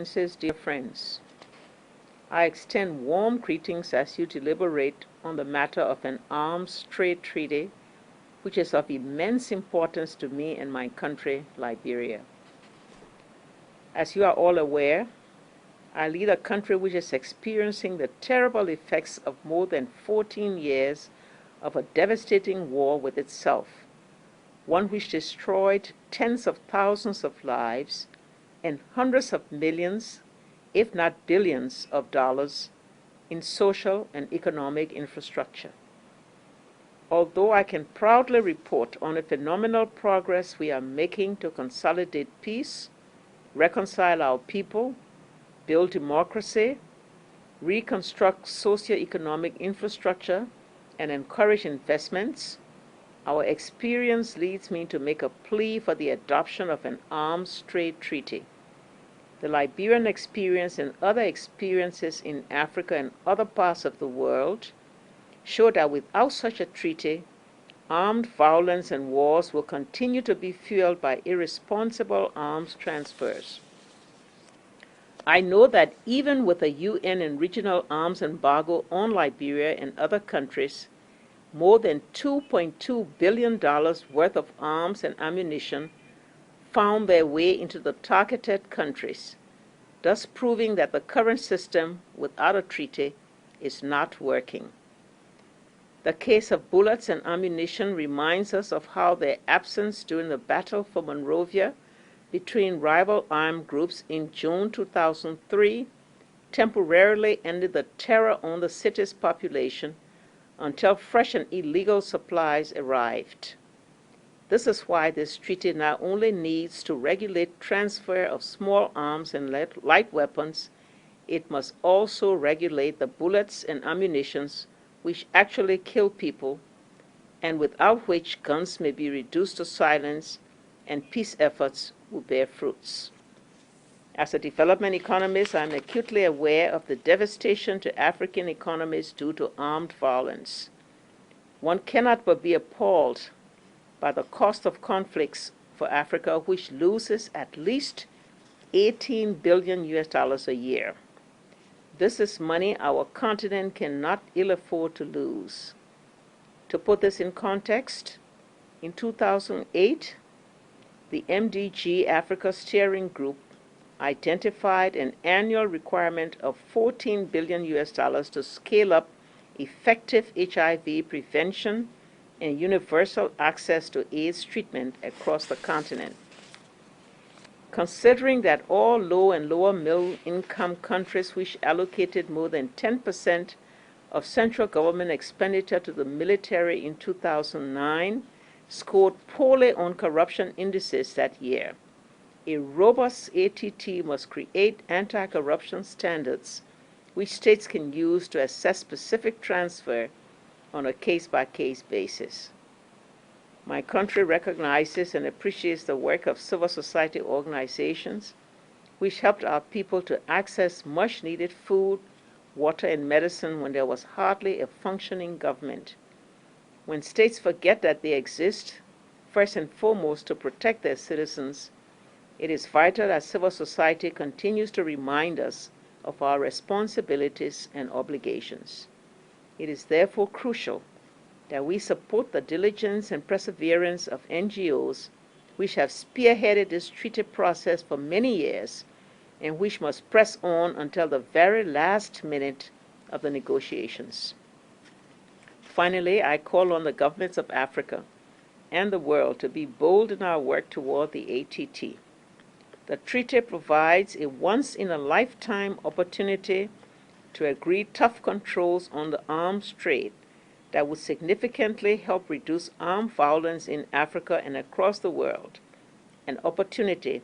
condolences, dear friends. I extend warm greetings as you deliberate on the matter of an arms trade treaty, which is of immense importance to me and my country, Liberia. As you are all aware, I lead a country which is experiencing the terrible effects of more than 14 years of a devastating war with itself, one which destroyed tens of thousands of lives and hundreds of millions, if not billions, of dollars in social and economic infrastructure. Although I can proudly report on the phenomenal progress we are making to consolidate peace, reconcile our people, build democracy, reconstruct socio-economic infrastructure, and encourage investments, our experience leads me to make a plea for the adoption of an arms trade treaty. The Liberian experience and other experiences in Africa and other parts of the world show that without such a treaty, armed violence and wars will continue to be fueled by irresponsible arms transfers. I know that even with a UN and regional arms embargo on Liberia and other countries, more than $2.2 billion worth of arms and ammunition found their way into the targeted countries, thus proving that the current system without a treaty is not working. The case of bullets and ammunition reminds us of how their absence during the battle for Monrovia between rival armed groups in June 2003 temporarily ended the terror on the city's population until fresh and illegal supplies arrived. This is why this treaty not only needs to regulate transfer of small arms and light weapons, it must also regulate the bullets and ammunitions which actually kill people, and without which guns may be reduced to silence and peace efforts will bear fruits. As a development economist, I am acutely aware of the devastation to African economies due to armed violence. One cannot but be appalled by the cost of conflicts for Africa, which loses at least $18 billion a year. This is money our continent cannot ill afford to lose. To put this in context, in 2008, the MDG Africa Steering Group identified an annual requirement of $14 billion to scale up effective HIV prevention and universal access to AIDS treatment across the continent. Considering that all low and lower middle-income countries which allocated more than 10% of central government expenditure to the military in 2009 scored poorly on corruption indices that year, a robust ATT must create anti-corruption standards which states can use to assess specific transfer on a case-by-case basis. My country recognizes and appreciates the work of civil society organizations which helped our people to access much-needed food, water, and medicine when there was hardly a functioning government. When states forget that they exist, first and foremost to protect their citizens, it is vital that civil society continues to remind us of our responsibilities and obligations. It is therefore crucial that we support the diligence and perseverance of NGOs which have spearheaded this treaty process for many years and which must press on until the very last minute of the negotiations. Finally, I call on the governments of Africa and the world to be bold in our work toward the ATT. The treaty provides a once-in-a-lifetime opportunity to agree tough controls on the arms trade that would significantly help reduce armed violence in Africa and across the world, an opportunity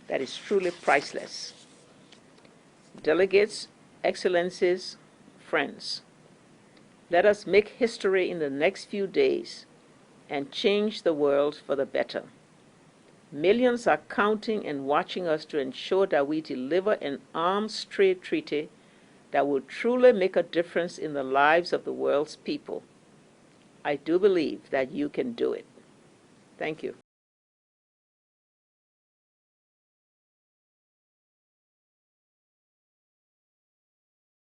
that is truly priceless. Delegates, Excellencies, friends, let us make history in the next few days and change the world for the better. Millions are counting and watching us to ensure that we deliver an arms trade treaty that will truly make a difference in the lives of the world's people. I do believe that you can do it. Thank you.